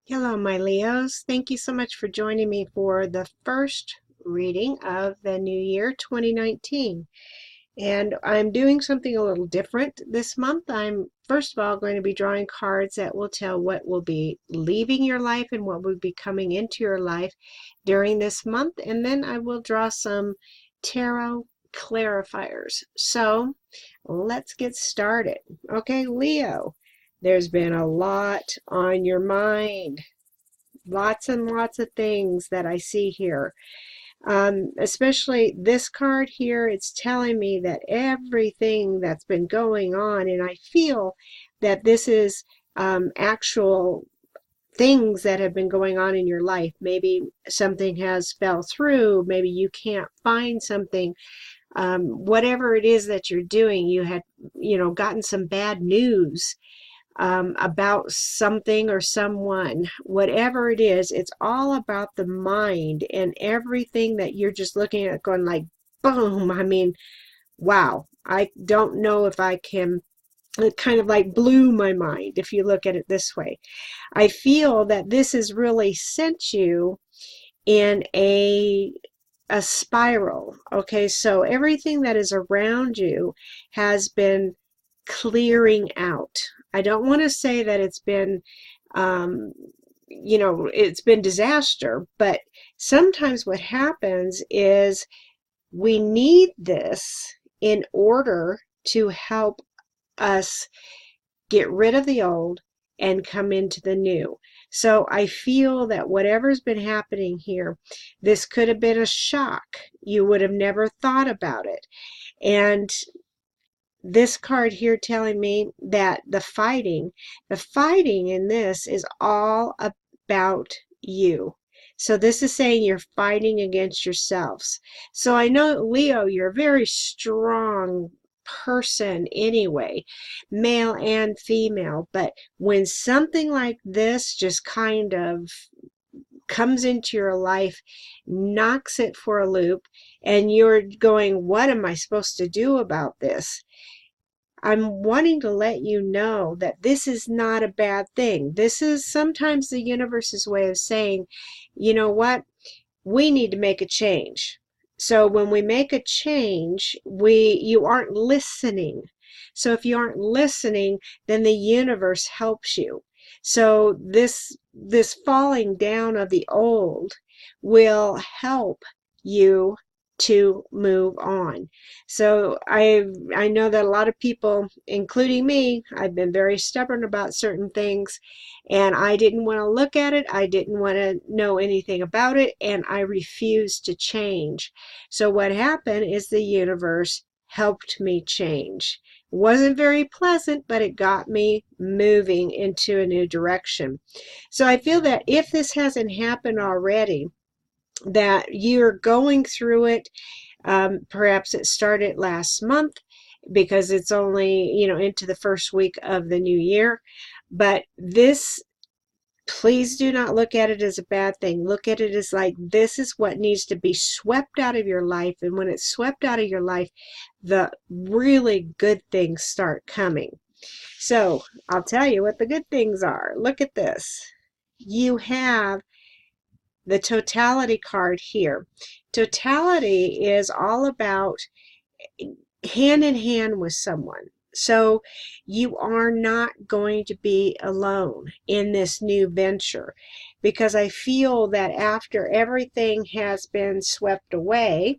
Hello, my Leos. Thank you so much for joining me for the first reading of the new year 2019. And I'm doing something a little different this month. I'm first of all going to be drawing cards that will tell what will be leaving your life and what will be coming into your life during this month. And then I will draw some tarot clarifiers. So let's get started. Okay, Leo, there's been a lot on your mind. Lots and lots of things that I see here. Especially this card here, it's telling me that everything that's been going on, and I feel that this is actual things that have been going on in your life. Maybe something has fell through, maybe you can't find something. Whatever it is that you're doing, you had, gotten some bad news about something or someone. Whatever it is, it's all about the mind and everything that you're just looking at going like, boom. I mean, wow. I don't know if I can, it kind of like blew my mind if you look at it this way. I feel that this has really sent you in a spiral. Okay, so everything that is around you has been clearing out. I don't want to say that it's been, it's been disaster, but sometimes what happens is we need this in order to help us get rid of the old and come into the new. So I feel that whatever's been happening here, this could have been a shock. You would have never thought about it. And this card here telling me that the fighting in this is all about you. So this is saying you're fighting against yourselves. So I know, Leo, you're a very strong person anyway, male and female, but when something like this just kind of comes into your life, knocks it for a loop, and you're going, what am I supposed to do about this? I'm wanting to let you know that this is not a bad thing. This is sometimes the universe's way of saying, you know what? We need to make a change. So when we make a change, you aren't listening. So if you aren't listening, then the universe helps you. So this falling down of the old will help you to move on. So I know that a lot of people, including me, I've been very stubborn about certain things, and I didn't want to look at it. I didn't want to know anything about it, and I refused to change. So what happened is the universe helped me change. It wasn't very pleasant, but it got me moving into a new direction. So I feel that if this hasn't happened already, that you're going through it. Perhaps it started last month because it's only, into the first week of the new year. But this, please do not look at it as a bad thing. Look at it as like, this is what needs to be swept out of your life. And when it's swept out of your life, the really good things start coming. So I'll tell you what the good things are. Look at this. You have the totality card here. Totality is all about hand in hand with someone. So you are not going to be alone in this new venture, because I feel that after everything has been swept away,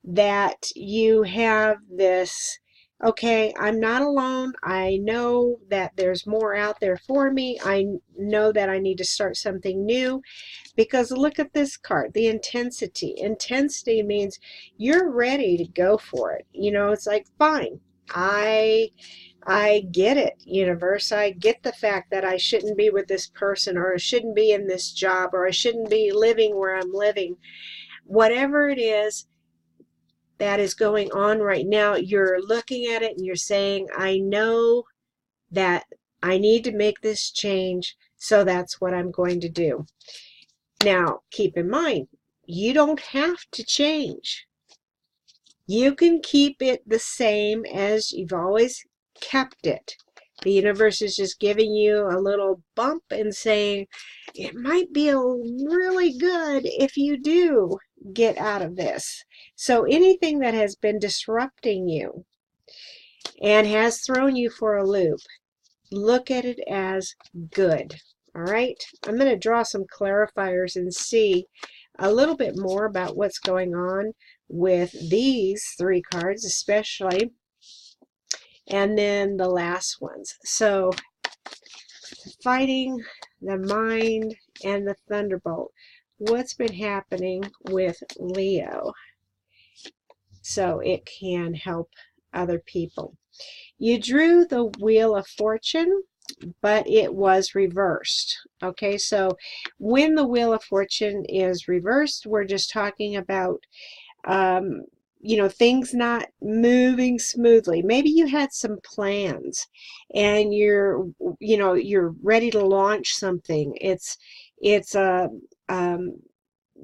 that you have this, okay, I'm not alone. I know that there's more out there for me. I know that I need to start something new, because look at this card, the intensity. Intensity means you're ready to go for it. It's like, fine, I get it, universe. I get the fact that I shouldn't be with this person, or I shouldn't be in this job, or I shouldn't be living where I'm living. Whatever it is that is going on right now, you're looking at it and you're saying, I know that I need to make this change, so that's what I'm going to do. Now, keep in mind, you don't have to change. You can keep it the same as you've always kept it. The universe is just giving you a little bump and saying, it might be really good if you do get out of this. So anything that has been disrupting you and has thrown you for a loop, look at it as good. All right, I'm going to draw some clarifiers and see a little bit more about what's going on with these three cards, especially, and then the last ones. So, fighting the mind and the thunderbolt. What's been happening with Leo so it can help other people? You drew the Wheel of Fortune, but it was reversed. Okay, so when the Wheel of Fortune is reversed, we're just talking about things not moving smoothly. Maybe you had some plans and you're ready to launch something. It's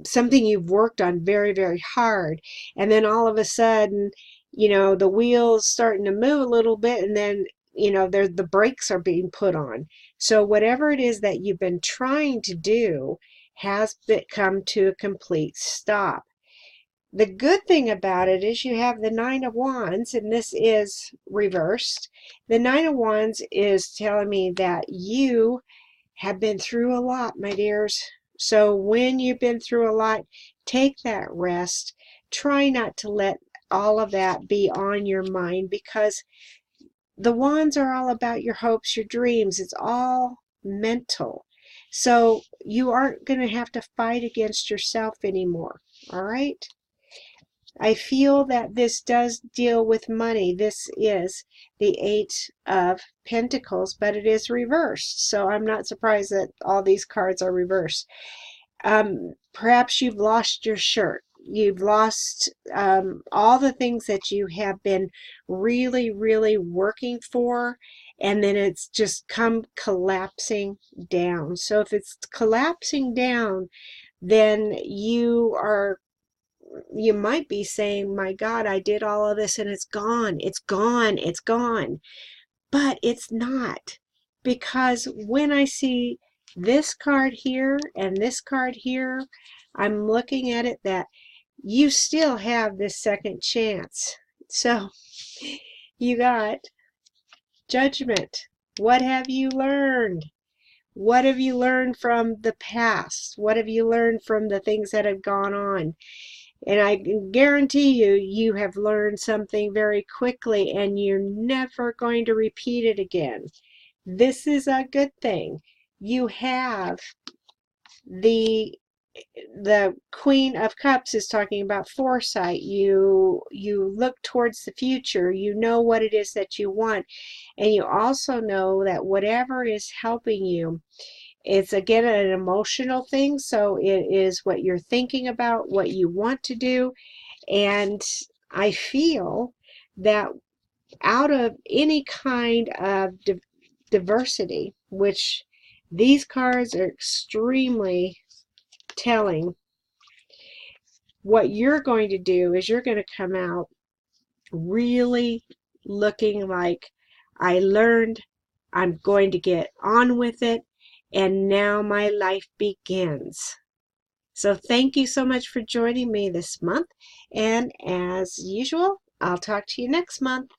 something you've worked on very, very hard, and then all of a sudden, the wheels starting to move a little bit, and then the brakes are being put on. So whatever it is that you've been trying to do has come to a complete stop. The good thing about it is you have the Nine of Wands, and this is reversed. The Nine of Wands is telling me that you have been through a lot, my dears. So when you've been through a lot, take that rest. Try not to let all of that be on your mind, because the wands are all about your hopes, your dreams. It's all mental. So you aren't going to have to fight against yourself anymore. All right? I feel that this does deal with money. This is the Eight of Pentacles, but it is reversed. So I'm not surprised that all these cards are reversed. Perhaps you've lost your shirt. You've lost all the things that you have been really, really working for, and then it's just come collapsing down. So if it's collapsing down, then you might be saying, my God, I did all of this and it's gone, it's gone, it's gone. But it's not, because when I see this card here and this card here, I'm looking at it that you still have this second chance. So you got Judgment. What have you learned? What have you learned from the past? What have you learned from the things that have gone on? And I can guarantee you, you have learned something very quickly and you're never going to repeat it again. This is a good thing. You have the Queen of Cups is talking about foresight. You look towards the future. You know what it is that you want. And you also know that whatever is helping you, it's again an emotional thing, so it is what you're thinking about, what you want to do. And I feel that out of any kind of diversity, which these cards are extremely telling, what you're going to do is you're going to come out really looking like, I learned, I'm going to get on with it, and now my life begins. So thank you so much for joining me this month. And as usual, I'll talk to you next month.